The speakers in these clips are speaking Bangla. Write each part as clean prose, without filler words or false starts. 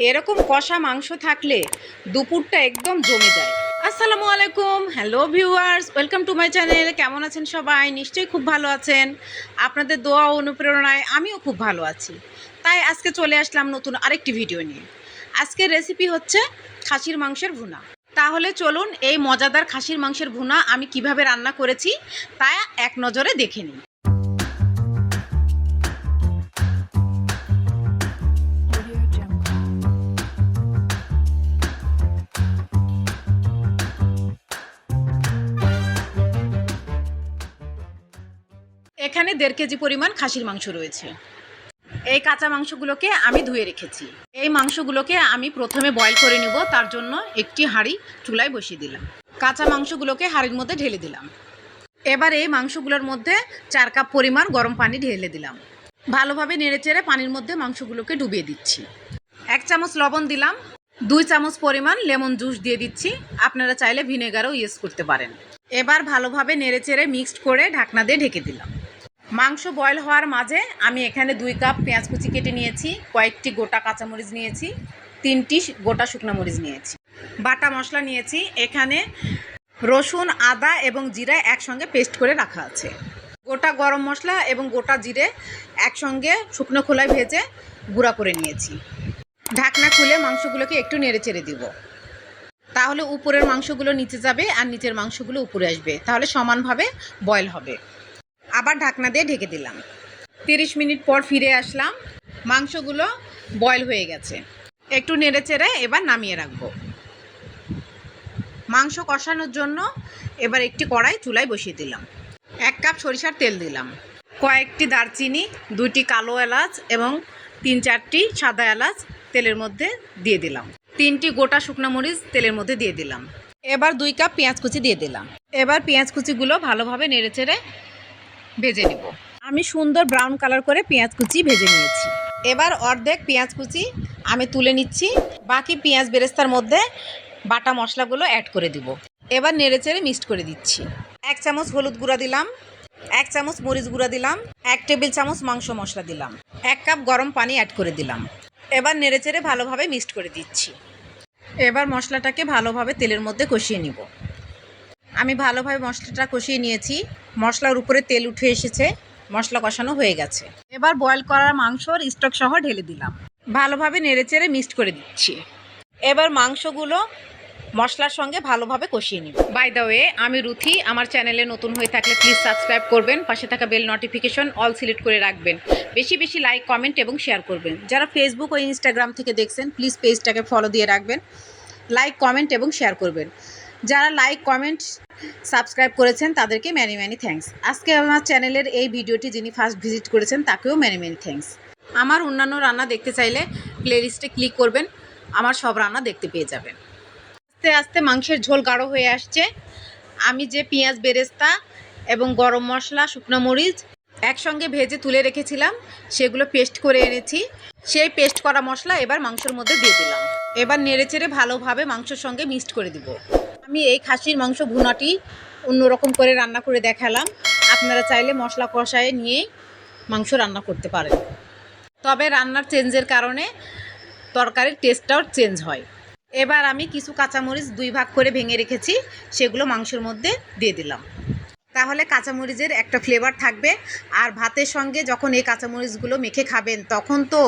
এরকম কষা মাংস থাকলে দুপুরটা একদম জমে যায়। আসসালামু আলাইকুম, hello viewers, welcome to my channel. কেমন আছেন সবাই? নিশ্চয়ই খুব ভালো আছেন। আপনাদের দোয়া ও অনুপ্রেরণায় আমিও খুব ভালো আছি। তাই আজকে চলে আসলাম নতুন আরেকটি ভিডিও নিয়ে। আজকের রেসিপি হচ্ছে খাসির মাংসের ভুনা। তাহলে চলুন এই মজাদার খাসির মাংসের ভুনা আমি কিভাবে রান্না করেছি তা এক নজরে দেখে নিই। এখানে 1.5 কেজি পরিমাণ খাসির মাংস রয়েছে। এই কাঁচা মাংসগুলোকে আমি ধুয়ে রেখেছি। এই মাংসগুলোকে আমি প্রথমে বয়েল করে নেব, তার জন্য একটি হাঁড়ি চুলায় বসিয়ে দিলাম। কাঁচা মাংসগুলোকে হাঁড়ির মধ্যে ঢেলে দিলাম। এবার এই মাংসগুলোর মধ্যে 4 কাপ পরিমাণ গরম পানি ঢেলে দিলাম। ভালোভাবে নেড়েচেড়ে পানির মধ্যে মাংসগুলোকে ডুবিয়ে দিচ্ছি। 1 চামচ লবণ দিলাম, 2 চামচ পরিমাণ লেমন জুস দিয়ে দিচ্ছি। আপনারা চাইলে ভিনেগারও ইউজ করতে পারেন। এবার ভালোভাবে নেড়েচেড়ে মিক্সড করে ঢাকনা দিয়ে ঢেকে দিলাম। মাংস বয়েল হওয়ার মাঝে আমি এখানে 2 কাপ পেঁয়াজ কুচি কেটে নিয়েছি, কয়েকটি গোটা কাঁচামরিচ নিয়েছি, 3টি গোটা শুকনো মরিচ নিয়েছি, বাটা মশলা নিয়েছি। এখানে রসুন, আদা এবং জিরা একসঙ্গে পেস্ট করে রাখা আছে। গোটা গরম মশলা এবং গোটা জিরে একসঙ্গে শুকনো খোলায় ভেজে গুঁড়া করে নিয়েছি। ঢাকনা খুলে মাংসগুলোকে একটু নেড়ে চেড়ে দিব, তাহলে উপরের মাংসগুলো নিচে যাবে আর নিচের মাংসগুলো উপরে আসবে, তাহলে সমানভাবে বয়েল হবে। আবার ঢাকনা দিয়ে ঢেকে দিলাম। 30 মিনিট পর ফিরে আসলাম। মাংসগুলো বয়েল হয়ে গেছে। একটু নেড়ে চেড়ে এবার নামিয়ে রাখবো। মাংস কষানোর জন্য এবার একটি কড়াই চুলায় বসিয়ে দিলাম। 1 কাপ সরিষার তেল দিলাম, কয়েকটি দারচিনি, 2টি কালো এলাচ এবং 3-4টি সাদা এলাচ তেলের মধ্যে দিয়ে দিলাম। 3টি গোটা শুকনো মরিচ তেলের মধ্যে দিয়ে দিলাম। এবার 2 কাপ পেঁয়াজ কুচি দিয়ে দিলাম। এবার পেঁয়াজ কুচিগুলো ভালোভাবে নেড়ে চেড়ে ভেজে নেব। আমি সুন্দর ব্রাউন কালার করে পেঁয়াজ কুচি ভেজে নিয়েছি। এবার অর্ধেক পেঁয়াজ কুচি আমি তুলে নিচ্ছি। বাকি পেঁয়াজ বেরেস্তার মধ্যে বাটা মশলাগুলো অ্যাড করে দিব। এবার নেড়েচেড়ে মিক্সড করে দিচ্ছি। 1 চামচ হলুদ গুঁড়া দিলাম, 1 চামচ মরিচ গুঁড়া দিলাম, 1 টেবিল চামচ মাংস মশলা দিলাম, 1 কাপ গরম পানি অ্যাড করে দিলাম। এবার নেড়েচেড়ে ভালোভাবে মিক্সড করে দিচ্ছি। এবার মশলাটাকে ভালোভাবে তেলের মধ্যে কষিয়ে নিব। আমি ভালোভাবে মশলাটা কষিয়ে নিয়েছি। মশলার উপরে তেল উঠে এসেছে, মশলা কষানো হয়ে গেছে। এবার বয়েল করা মাংসর স্টক সহ ঢেলে দিলাম। ভালোভাবে নেড়েচেড়ে মিক্সড করে দিচ্ছি। এবার মাংসগুলো মশলার সঙ্গে ভালোভাবে কষিয়ে নিব। বাই দ্য ওয়ে, আমি রুথি। আমার চ্যানেলে নতুন হয়ে থাকলে প্লিজ সাবস্ক্রাইব করবেন, পাশে থাকা বেল নোটিফিকেশন অল সিলেক্ট করে রাখবেন। বেশি বেশি লাইক, কমেন্ট এবং শেয়ার করবেন। যারা ফেসবুক ও ইনস্টাগ্রাম থেকে দেখছেন প্লিজ পেজটাকে ফলো দিয়ে রাখবেন। লাইক, কমেন্ট এবং শেয়ার করবেন। যারা লাইক, কমেন্ট, সাবস্ক্রাইব করেছেন তাদেরকে ম্যানি ম্যানি থ্যাঙ্কস। আজকে আমার চ্যানেলের এই ভিডিওটি যিনি ফার্স্ট ভিজিট করেছেন তাকেও ম্যানি ম্যানি থ্যাঙ্কস। আমার অন্যান্য রান্না দেখতে চাইলে প্লেলিস্টে ক্লিক করবেন, আমার সব রান্না দেখতে পেয়ে যাবেন। আস্তে আস্তে মাংসের ঝোল গাঢ় হয়ে আসছে। আমি যে পেঁয়াজ বেরেস্তা এবং গরম মশলা, শুকনো মরিচ একসঙ্গে ভেজে তুলে রেখেছিলাম সেগুলো পেস্ট করে এনেছি। সেই পেস্ট করা মশলা এবার মাংসের মধ্যে দিয়ে দিলাম। এবার নেড়েচেড়ে ভালোভাবে মাংসের সঙ্গে মিক্সড করে দিব। আমি এই খাসির মাংস ভুনাটি অন্যরকম করে রান্না করে দেখালাম। আপনারা চাইলে মশলা কষায় নিয়ে মাংস রান্না করতে পারেন, তবে রান্নার চেঞ্জের কারণে তরকারির টেস্টটাও চেঞ্জ হয়। এবার আমি কিছু কাঁচামরিচ 2 ভাগ করে ভেঙে রেখেছি, সেগুলো মাংসের মধ্যে দিয়ে দিলাম। তাহলে কাঁচামরিচের একটা ফ্লেভার থাকবে, আর ভাতের সঙ্গে যখন এই কাঁচামরিচগুলো মেখে খাবেন তখন তো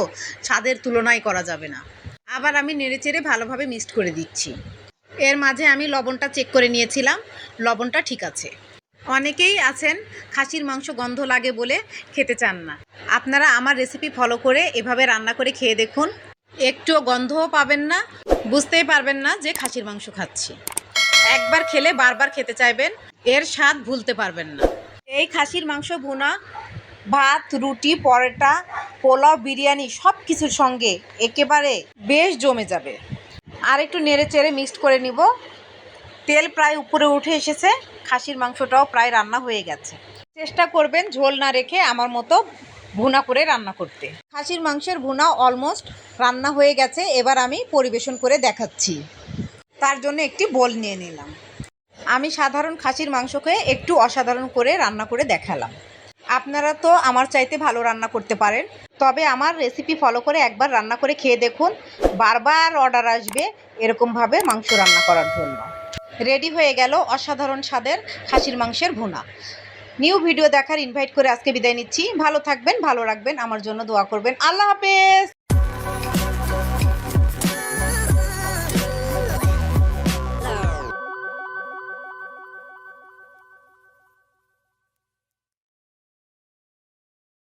স্বাদের তুলনাই করা যাবে না। আবার আমি নেড়েচেড়ে ভালোভাবে মিক্সড করে দিচ্ছি। এর মাঝে আমি লবণটা চেক করে নিয়েছিলাম, লবণটা ঠিক আছে। অনেকেই আছেন খাসির মাংস গন্ধ লাগে বলে খেতে চান না। আপনারা আমার রেসিপি ফলো করে এভাবে রান্না করে খেয়ে দেখুন, একটুও গন্ধও পাবেন না, বুঝতেই পারবেন না যে খাসির মাংস খাচ্ছি। একবার খেলে বারবার খেতে চাইবেন, এর স্বাদ ভুলতে পারবেন না। এই খাসির মাংস ভুনা ভাত, রুটি, পরোটা, পোলাও, বিরিয়ানি সব কিছুর সঙ্গে একেবারে বেশ জমে যাবে। আর একটু নেড়ে চেড়ে মিক্সড করে নিব। তেল প্রায় উপরে উঠে এসেছে, খাসির মাংসটাও প্রায় রান্না হয়ে গেছে। চেষ্টা করবেন ঝোল না রেখে আমার মতো ভুনা করে রান্না করতে। খাসির মাংসের ভুনা অলমোস্ট রান্না হয়ে গেছে। এবার আমি পরিবেশন করে দেখাচ্ছি। তার জন্য একটি বোল নিয়ে নিলাম। আমি সাধারণ খাসির মাংসকে একটু অসাধারণ করে রান্না করে দেখালাম। আপনারা তো আমার চাইতে ভালো রান্না করতে পারেন, তবে আমার রেসিপি ফলো করে একবার রান্না করে খেয়ে দেখুন, বারবার অর্ডার আসবে এরকমভাবে মাংস রান্না করার জন্য। রেডি হয়ে গেল অসাধারণ স্বাদের খাসির মাংসের ভুনা। নিউ ভিডিও দেখার ইনভাইট করে আজকে বিদায় নিচ্ছি। ভালো থাকবেন, ভালো রাখবেন, আমার জন্য দোয়া করবেন। আল্লাহ হাফেজ।